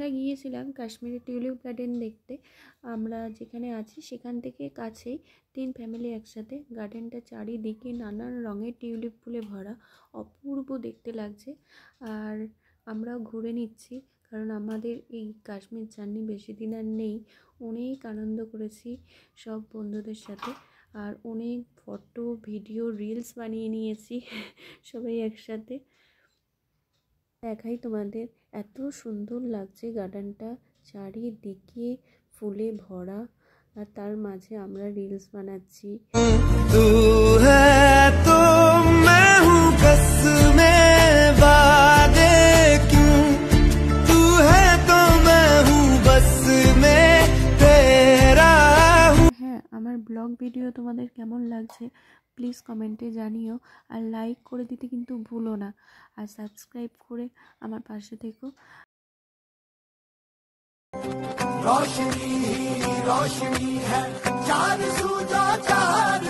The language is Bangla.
আমরা গিয়েছিলাম কাশ্মীরি টিউলিপ গার্ডেন দেখতে। আমরা যেখানে আছি সেখান থেকে কাছেই 3 ফ্যামিলি একসাথে। গার্ডেনটা চারিদিকে নানান রঙের টিউলিপ ফুলে ভরা, অপূর্ব দেখতে লাগছে। আর আমরাও ঘুরে নিচ্ছি, কারণ আমাদের এই কাশ্মীর জার্নি বেশি দিন আর নেই। অনেক আনন্দ করেছি সব বন্ধুদের সাথে, আর অনেক ফটো, ভিডিও, রিলস বানিয়ে নিয়েছি সবাই একসাথে। দেখাই তোমাদের, এত সুন্দর লাগছে গার্ডেনটা, চারিদিকে ফুলে ভরা, আর তার মাঝে আমরা রিলস বানাচ্ছি। তু হ্যায় তো मैं हूँ बस में वादे क्यों, तू है तो मैं हूँ बस में तेरा हूँ। হ্যাঁ, আমার ব্লগ ভিডিও তোমাদের কেমন লাগছে প্লিজ কমেন্টে জানিও, আর লাইক করে দিতে কিন্তু ভুলো না, আর সাবস্ক্রাইব করে আমার পাশে থেকো। रोशनी रोशनी है चार सूझो चार